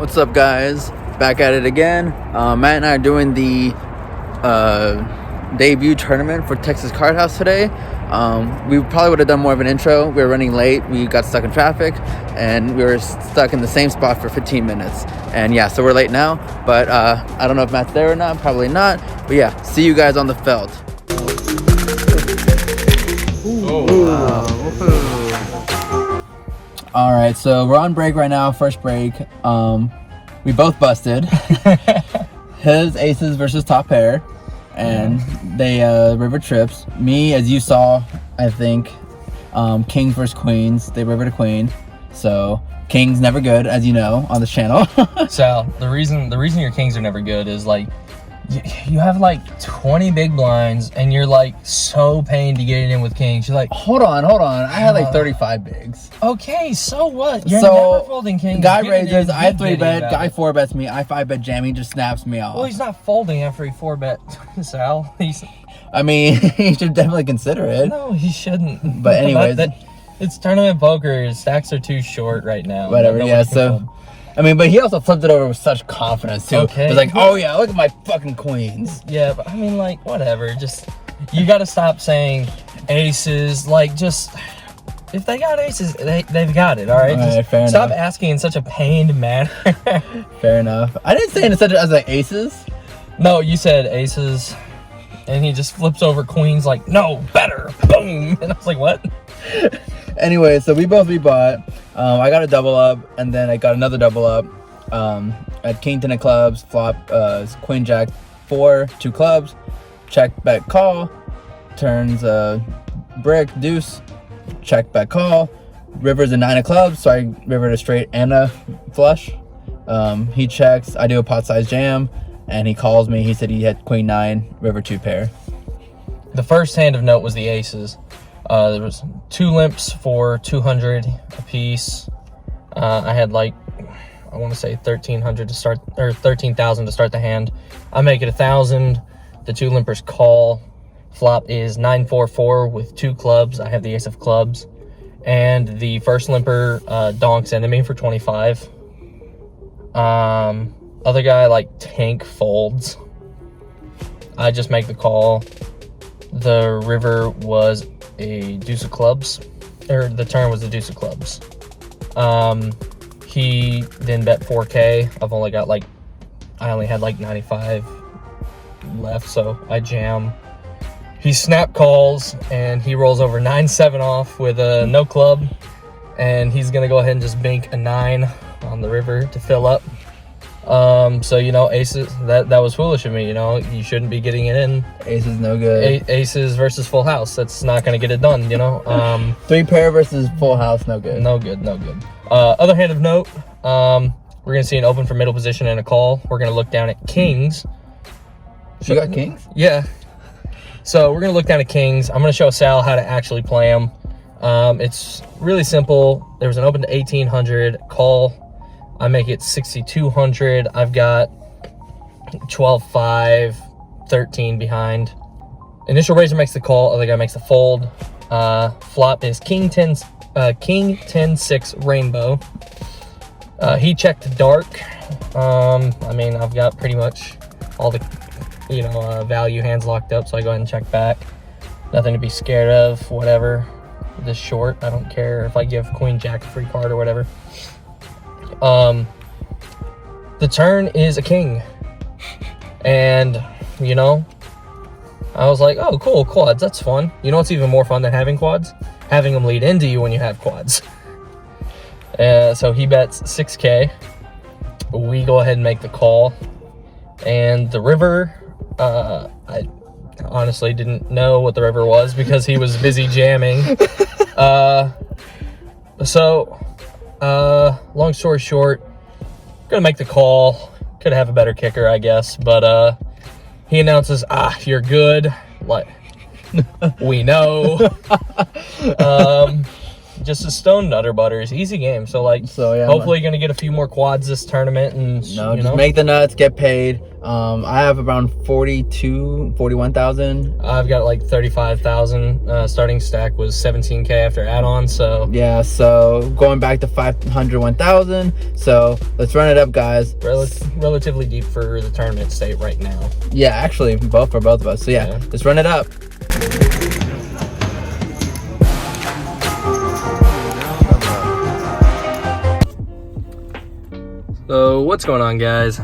What's up, guys? Back at it again. Matt and I are doing the debut tournament for Texas Card House today. We probably would have done more of an intro. We were running late. We got stuck in traffic, and we were stuck in the same spot for 15 minutes. And yeah, so we're late now. But I don't know if Matt's there or not. Probably not. But yeah, see you guys on the felt. All right, so we're on break right now. First break. We both busted. His aces versus top pair, and they river trips. Me, as you saw, I think, kings versus queens. They river to queen. So kings never good, as you know, on this channel. Sal, the reason your kings are never good is like you have like 20 big blinds and you're like so pained to get it in with kings. You're like, hold on. I had like 35 bigs. Okay, so what? You're so never folding kings. Guy raises, I 3-bet, guy 4-bets me, I 5-bet jam, he just snaps me off. Well, he's not folding after he 4-bet, Sal. I mean, he should definitely consider it. No, he shouldn't. But anyways, it's tournament poker. His stacks are too short right now. Whatever, yeah, so I mean, but he also flipped it over with such confidence too. Okay. He's like, oh yeah, look at my fucking queens. Yeah, but I mean, like, whatever. Just, you got to stop saying aces. Like, just, if they got aces, they've got it, all right? All right, fair stop enough. asking in such a pained manner. Fair enough. I didn't say it in such as like aces. No, you said aces, and he just flips over queens like, no, better, boom. And I was like, what? Anyway, so we bought. I got a double up, and then I got another double up. At king 10 of clubs, flop queen jack 4, 2 clubs, check bet call, turns brick deuce, check bet call, river's a 9 of clubs, so I river to straight and a flush. He checks, I do a pot size jam, and he calls me. He said he had queen 9, river 2 pair. The first hand of note was the aces. There was 2 limps for 200 a piece. I had like, I want to say 1,300 to start, or 13,000 to start the hand. I make it 1,000. The 2 limpers call. Flop is 9-4-4 with 2 clubs. I have the ace of clubs, and the first limper donks into me for 25. Other guy like tank folds. I just make the call. The river was a deuce of clubs, or the turn was the deuce of clubs. He then bet 4K. I only had like 95 left, so I jam. He snap calls, and he rolls over 9-7 off with a no club, and he's gonna go ahead and just bank a 9 on the river to fill up. So, you know, aces, that was foolish of me. You know, you shouldn't be getting it in. Aces no good. Aces versus full house, that's not going to get it done, you know. 3 pair versus full house, no good. No good. Other hand of note, we're going to see an open for middle position and a call. We're going to look down at kings. You got kings? Yeah. So we're going to look down at kings. I'm going to show Sal how to actually play them. It's really simple. There was an open to 1,800 call. I make it 6,200. I've got 12-5, 13 behind. Initial raiser makes the call. Other guy makes the fold. Flop is king 10-6 rainbow. He checked dark. I mean, I've got pretty much all the, value hands locked up, so I go ahead and check back. Nothing to be scared of. Whatever. This short, I don't care if I give queen jack a free card or whatever. The turn is a king, and I was like, oh cool, quads, that's fun. You know what's even more fun than having quads? Having them lead into you when you have quads. So he bets 6K. We go ahead and make the call, and the river, I honestly didn't know what the river was because he was busy jamming. Long story short, gonna make the call. Could have a better kicker, I guess, but he announces, you're good. Like, we know. just a stone nutter butters, easy game. So like, yeah, hopefully you're gonna get a few more quads this tournament, and just make the nuts, get paid. I have around 41,000. I've got like 35,000. Starting stack was 17K after add-on. So yeah, so going back to 500, 1,000. So let's run it up, guys. Relatively deep for the tournament state right now. Yeah, actually, for both of us. So yeah, let's run it up. So what's going on, guys?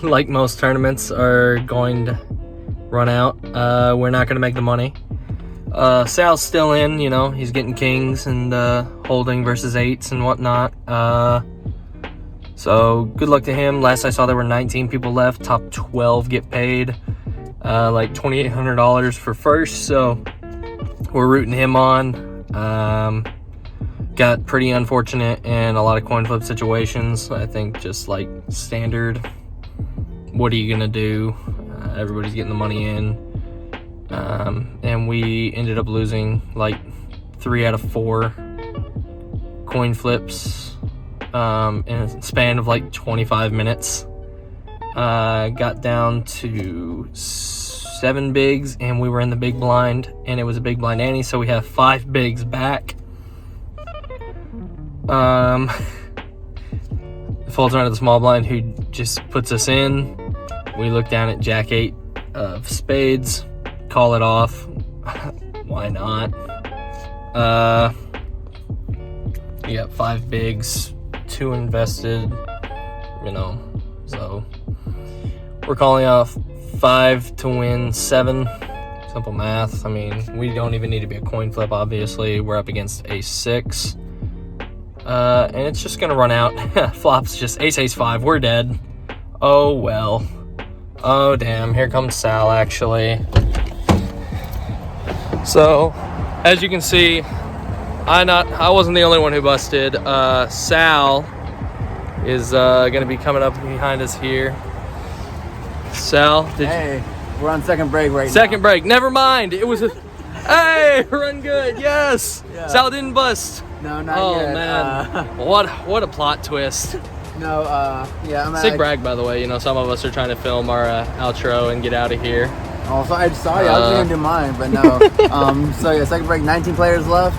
Like most tournaments are going to run out, we're not going to make the money. Sal's still in, he's getting kings and holding versus eights and whatnot. So good luck to him. Last I saw, there were 19 people left. Top 12 get paid like $2,800 for first. So we're rooting him on. Got pretty unfortunate in a lot of coin flip situations. I think just like standard, what are you gonna do? Everybody's getting the money in. And we ended up losing like 3 out of 4 coin flips in a span of like 25 minutes. Got down to 7 bigs, and we were in the big blind, and it was a big blind ante, so we have 5 bigs back. Folds around to the small blind, who just puts us in. We look down at jack 8 of spades, call it off. Why not? You got 5 bigs, 2 invested, so we're calling off 5 to win 7. Simple math. I mean, we don't even need to be a coin flip, obviously. We're up against ace 6. And it's just gonna run out. Flops just ace 5. We're dead. Oh well. Oh damn, here comes Sal actually. So as you can see, I wasn't the only one who busted. Sal is gonna be coming up behind us here. Sal, we're on second break right now. Second break, never mind. It was a hey, run good, yes. Yeah. Sal didn't bust. No, not yet. Oh man, what a plot twist. No, yeah, I'm sick brag, by the way. Some of us are trying to film our outro and get out of here. Oh, so I was gonna do mine, but no. So yeah, second break, 19 players left.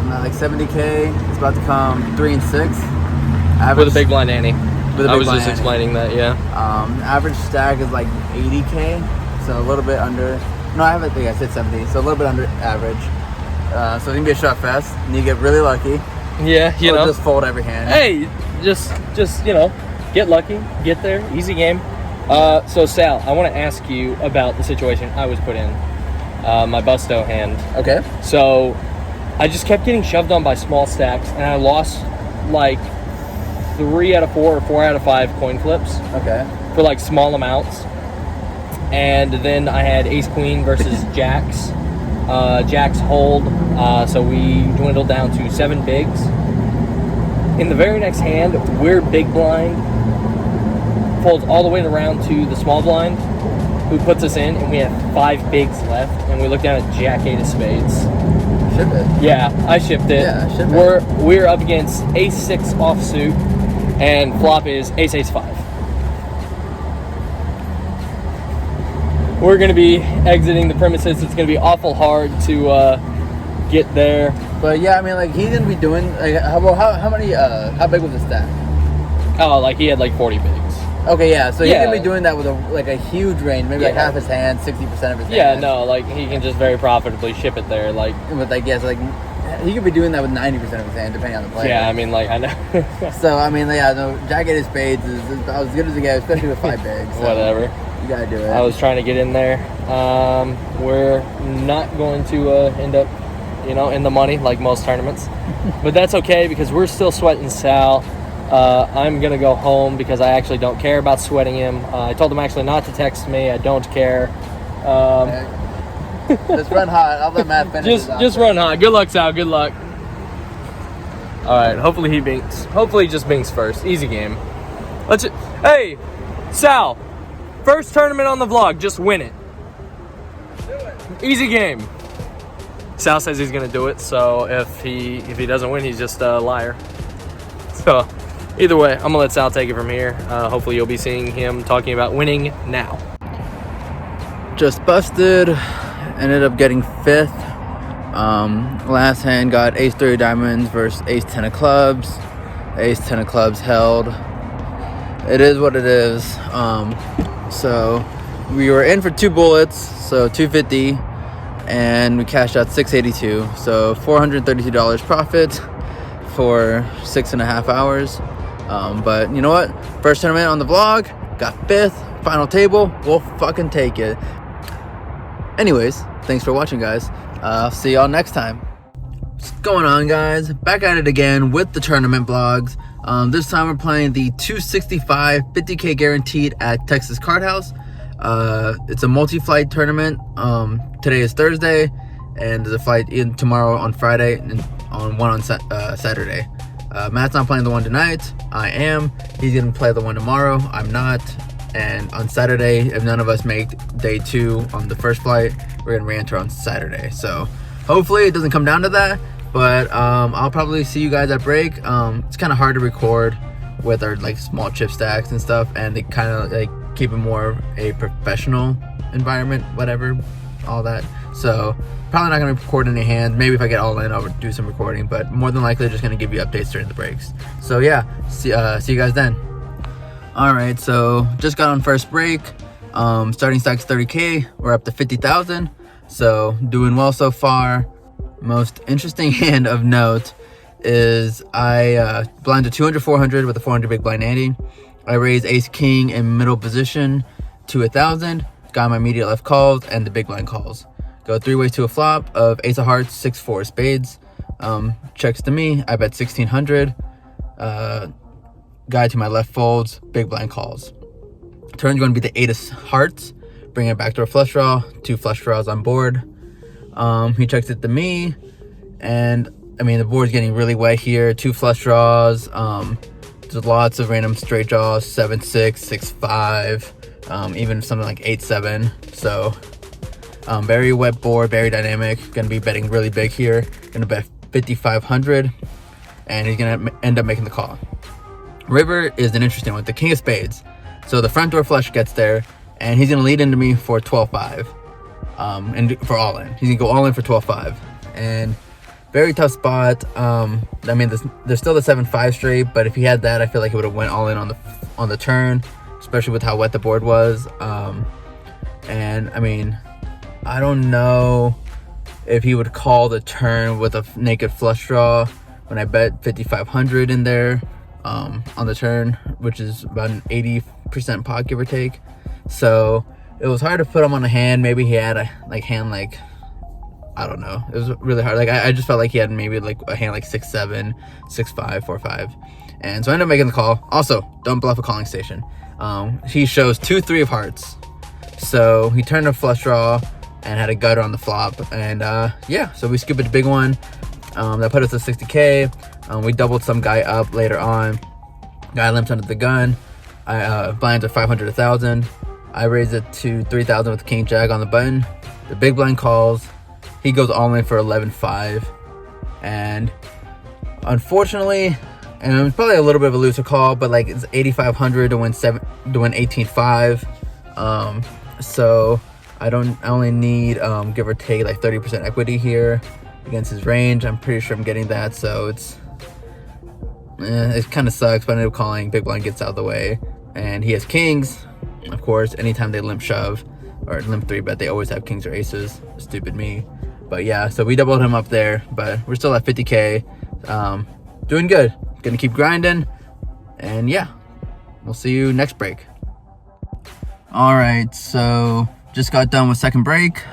Like 70K. It's about to come 3 and 6. Average, with a big blind ante. I was just ante. explaining that, yeah. Average stack is like 80K, so a little bit under. No, I haven't. I said 70, so a little bit under average. So it's gonna be a shot fest, and you get really lucky. Yeah, or just fold every hand. Hey, just get lucky, get there, easy game. So Sal, I want to ask you about the situation I was put in, my busto hand. Okay. So I just kept getting shoved on by small stacks, and I lost like 3 out of 4 or 4 out of 5 coin flips. Okay. For like small amounts, and then I had ace queen versus jacks. Jacks hold, so we dwindled down to 7 bigs. In the very next hand, we're big blind, folds all the way around to the small blind, who puts us in, and we have 5 bigs left, and we look down at jack 8 of spades. Ship it. Yeah, I shipped it. Yeah, ship it. We're up against ace 6 offsuit, and flop is ace 5. We're going to be exiting the premises. It's going to be awful hard to get there. But yeah, I mean, like, he's going to be doing, like, how big was the stack? Oh, like, he had like 40 bigs. Okay, yeah, so he's going to be doing that with a huge range, maybe like half his hand, 60% of his hand. Yeah, no, like, he can just very profitably ship it there, like. With, I guess, like, he could be doing that with 90% of his hand, depending on the player. Yeah, I mean, like, I know. So, I mean, yeah, no, jack 8 of spades is as good as it gets, especially with 5 bigs. So. Whatever. You gotta do it. I was trying to get in there. We're not going to end up, in the money like most tournaments, but that's okay because we're still sweating Sal. I'm gonna go home because I actually don't care about sweating him. I told him actually not to text me. I don't care. Just run hot. I'll let Matt finish. Just run hot. Good luck, Sal. Good luck. All right. Hopefully he binks. Hopefully he just binks first. Easy game. Hey, Sal. First tournament on the vlog, just win it. Do it. Easy game. Sal says he's gonna do it, so if he doesn't win, he's just a liar. So either way, I'm gonna let Sal take it from here. Hopefully you'll be seeing him talking about winning now. Just busted, ended up getting 5th. Last hand got ace 3 of diamonds versus ace 10 of clubs. Ace 10 of clubs held. It is what it is. So we were in for 2 bullets, so 250, and we cashed out 682, so $432 profit for 6.5 hours. But you know what? First tournament on the vlog, got 5th, final table. We'll fucking take it. Anyways, thanks for watching, guys. I'll see y'all next time. What's going on, guys? Back at it again with the tournament vlogs. This time we're playing the 265 50K guaranteed at Texas Card House. It's a multi-flight tournament. Today is Thursday, and there's a flight in tomorrow on Friday, and one on Saturday. Matt's not playing the one tonight. I am. He's gonna play the one tomorrow. I'm not. And on Saturday, if none of us make day 2 on the first flight, we're gonna re-enter on Saturday. So hopefully it doesn't come down to that, but I'll probably see you guys at break. It's kind of hard to record with our like small chip stacks and stuff, and they kind of like keep it more a professional environment, whatever, all that. So probably not gonna record any hands. Maybe if I get all in, I'll do some recording, but more than likely just gonna give you updates during the breaks. So yeah, see you guys then. All right, so just got on first break. Starting stack's 30K. We're up to 50,000. So doing well so far. Most interesting hand of note is I blinded 200, 400 with a 400 big blind ante. I raised ace king in middle position to 1,000. Got my immediate left calls and the big blind calls. Go 3 ways to a flop of ace of hearts, 6-4 spades. Checks to me. I bet 1,600. Guy to my left folds, big blind calls. Turn's going to be the 8 of hearts, bring it back to a flush draw, 2 flush draws on board. He checks it to me, and I mean the board's getting really wet here. 2 flush draws. There's lots of random straight draws, 7-6, 6-5, even something like 8-7. So very wet board, very dynamic. Gonna be betting really big here. Gonna bet 5,500, and he's gonna end up making the call. River is an interesting one, the king of spades. So the front door flush gets there, and he's gonna lead into me for 12-5, and for all in. He's gonna go all in for 12-5, and very tough spot. I mean, there's still the 7-5 straight, but if he had that, I feel like he would have went all in on the turn, especially with how wet the board was. And I mean, I don't know if he would call the turn with a naked flush draw when I bet 5,500 in there. On the turn, which is about an 80% pot, give or take. So it was hard to put him on a hand. Maybe he had a hand like, I don't know, it was really hard. Like I just felt like he had maybe like a hand like 6-7, 6-5, 4-5, and so I ended up making the call. Also, don't bluff a calling station. He shows 2-3 of hearts, so he turned a flush draw and had a gutter on the flop, and yeah, so we scooped a big one. That put us at 60K. We doubled some guy up later on. Guy limped under the gun. I blinds are 500, 1,000. I raised it to 3,000 with king jack on the button. The big blind calls. He goes all in for 11-5, and unfortunately, and it was probably a little bit of a looser call, but like it's 8,500 to win 18.5. So I only need give or take like 30% equity here against his range. I'm pretty sure I'm getting that, so it kind of sucks, but I end up calling. Big blind gets out of the way, and he has kings. Of course, anytime they limp shove or limp 3-bet, they always have kings or aces. Stupid me. But yeah, so we doubled him up there, but we're still at 50K. Doing good. Gonna keep grinding, and yeah, we'll see you next break. All right, so just got done with second break.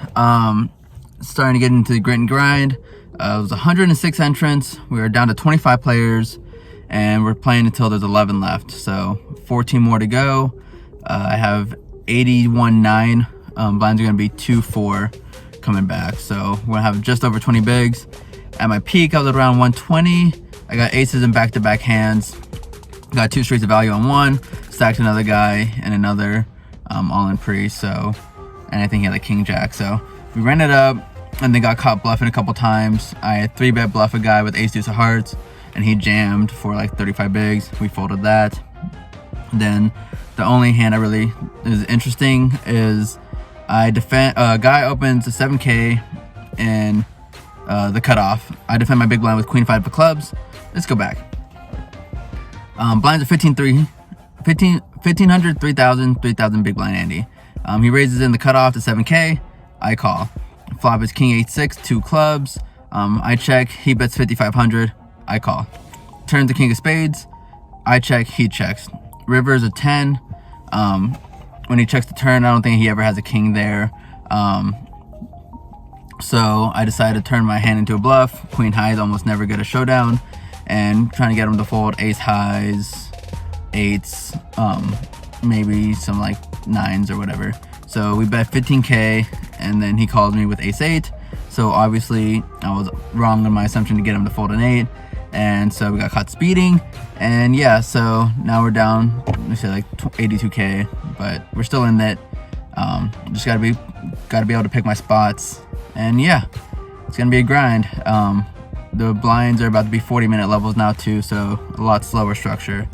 Starting to get into the grit and grind. It was 106 entrants. We are down to 25 players, and we're playing until there's 11 left. So 14 more to go. I have 81.9. Blinds are gonna be 2-4 coming back. So we're gonna have just over 20 bigs. At my peak, I was at around 120. I got aces in back-to-back hands. Got 2 streets of value on one. Stacked another guy and another all in pre. So, and I think he had a king jack. So we ran it up. and then got caught bluffing a couple times. I 3-bet bluff a guy with ace deuce of hearts, and he jammed for like 35 bigs. We folded that. Then the only hand I really is interesting is I defend a guy opens a 7K and the cutoff. I defend my big blind with queen 5 of clubs. Let's go back. Blinds are 1500, 3000, 3000 big blind Andy. He raises in the cutoff to 7K. I call. Flop is king 8-6, 2 clubs. I check. He bets 5500. I call. Turn to king of spades. I check. He checks. River is a 10. When he checks the turn, I don't think he ever has a king there. So I decided to turn my hand into a bluff. Queen highs almost never get a showdown, and trying to get him to fold ace highs, 8s, maybe some like 9s or whatever. So we bet 15K, and then he calls me with ace 8. So obviously I was wrong in my assumption to get him to fold an 8, and so we got caught speeding. And yeah, so now we're down, let's say like 82K, but we're still in that. Just gotta be able to pick my spots, and yeah, it's gonna be a grind. The blinds are about to be 40-minute levels now too, so a lot slower structure.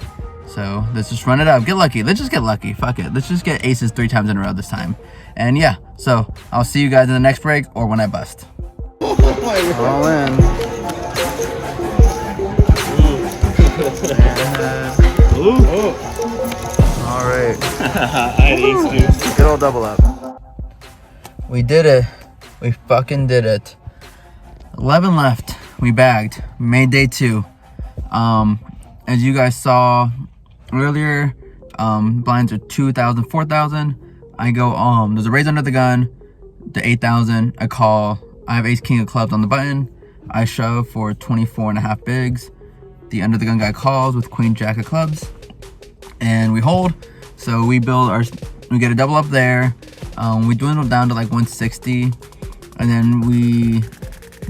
So let's just run it up, get lucky. Let's just get lucky. Fuck it. Let's just get aces 3 times in a row this time. And yeah, so I'll see you guys in the next break or when I bust. All in. All right. Good old double up. We did it. We fucking did it. 11 left. We bagged. We made day 2. As you guys saw earlier, blinds are 2,000, 4,000. I go, there's a raise under the gun, the 8,000. I call. I have ace king of clubs on the button. I shove for 24.5 bigs. The under the gun guy calls with queen jack of clubs, and we hold. So we get a double up there. We dwindle down to like 160, and then we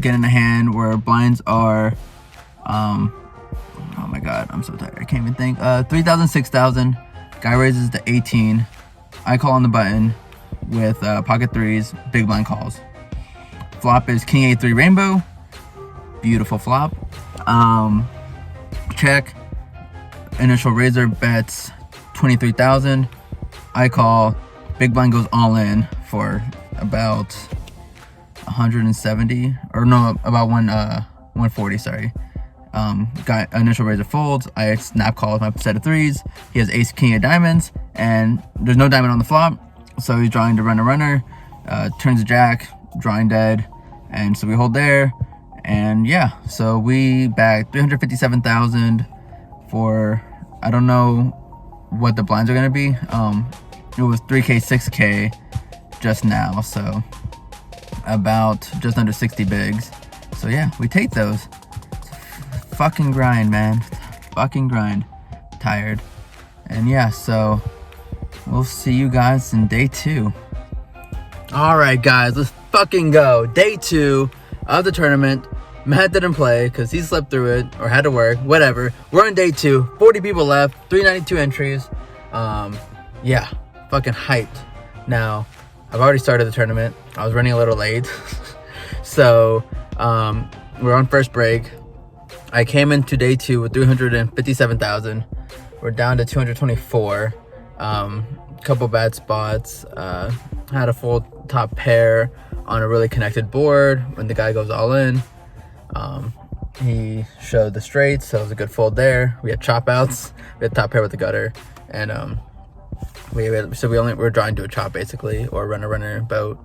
get in a hand where blinds are, oh my god, I'm so tired, I can't even think. 3,000, 6,000. Guy raises to 18. I call on the button with pocket 3s. Big blind calls. Flop is king 8-3 rainbow. Beautiful flop. Check. Initial raiser bets 23,000. I call. Big blind goes all in for about 170, or no, about 140. Sorry. Guy initial raiser folds. I snap call with my set of 3s. He has ace king of diamonds, and there's no diamond on the flop, so he's drawing to runner. Turns a jack, drawing dead, and so we hold there. And yeah, so we bagged 357,000 for, I don't know what the blinds are gonna be. It was 3K, 6K just now, so about just under 60 bigs. So yeah, we take those. Fucking grind, man. Fucking grind. Tired. And yeah, so we'll see you guys in day 2. All right, guys, let's fucking go. Day 2 of the tournament. Matt didn't play because he slept through it or had to work, whatever. We're on day 2, 40 people left, 392 entries. Yeah, fucking hyped. Now, I've already started the tournament. I was running a little late. So, we're on first break. I came into day 2 with 357,000. We're down to 224. Couple bad spots. Had a full top pair on a really connected board when the guy goes all in. He showed the straights, so it was a good fold there. We had chop outs. We had top pair with the gutter, and we're drawing to a chop basically, or runner boat.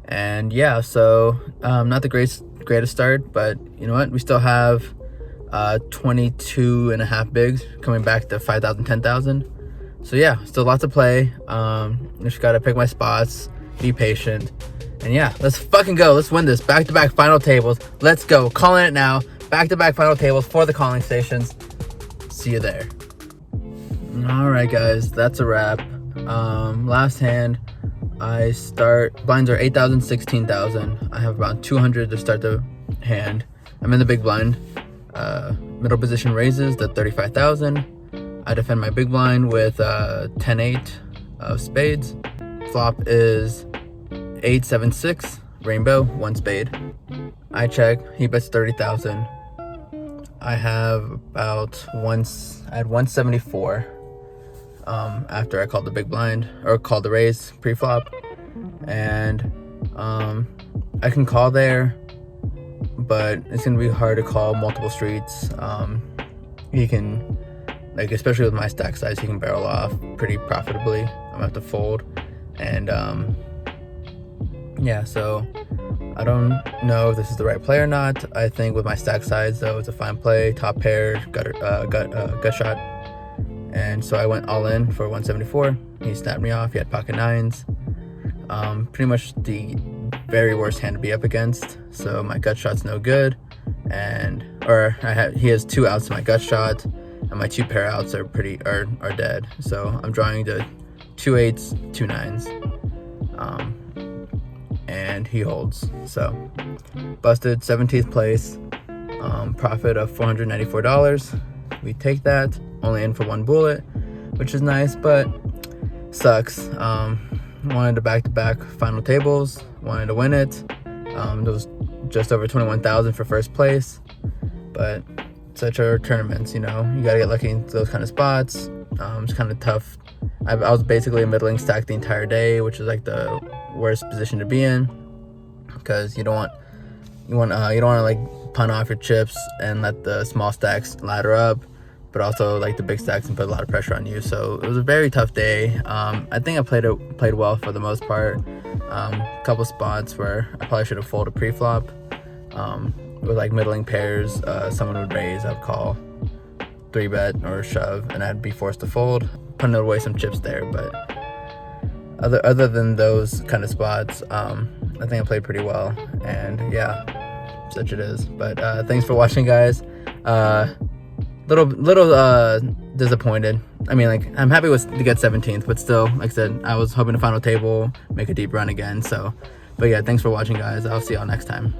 And yeah, so not the greatest start, but you know what? We still have 22.5 bigs coming back to 5,000, 10,000. So yeah, still lots to play. Just gotta pick my spots, be patient, and yeah, let's fucking go. Let's win this. Back-to-back final tables. Let's go. Calling it now. Back-to-back final tables for the calling stations. See you there. All right, guys, that's a wrap. Last hand, I start. Blinds are 8,000, 16,000. I have about 200 to start the hand. I'm in the big blind. Middle position raises to 35,000. I defend my big blind with 10-8 of spades. Flop is 8-7-6, rainbow, 1 spade. I check, he bets 30,000. I have about I had 174 after I called the big blind, or called the raise pre-flop. And I can call there, but it's gonna be hard to call multiple streets. He can, like, especially with my stack size, he can barrel off pretty profitably. I'm gonna have to fold. And yeah, so I don't know if this is the right play or not. I think with my stack size, though, it's a fine play. Top pair, gut shot. And so I went all in for 174. He snapped me off. He had pocket nines. Pretty much the very worst hand to be up against. So my gut shot's no good. He has 2 outs to my gut shot, and my 2 pair outs are dead. So I'm drawing to 2 8s, 2 9s. And he holds. So busted, 17th place, profit of $494. We take that, only in for 1 bullet, which is nice, but sucks. Wanted to back-to-back final tables, wanted to win it. There was just over 21,000 for first place, but such are tournaments, you know, you gotta get lucky in those kind of spots. It's kind of tough. I was basically a middling stack the entire day, which is like the worst position to be in, because you don't want to like punt off your chips and let the small stacks ladder up, but also like the big stacks and put a lot of pressure on you. So it was a very tough day. I think I played well for the most part. A couple spots where I probably should have folded pre-flop. With like middling pairs, someone would raise, I'd call 3-bet or shove, and I'd be forced to fold, putting away some chips there. But other than those kind of spots, I think I played pretty well, and yeah, such it is. But thanks for watching, guys. Little disappointed. I mean, like, I'm happy to get 17th, but still, like I said, I was hoping to final table, make a deep run again. So, but yeah, thanks for watching, guys. I'll see y'all next time.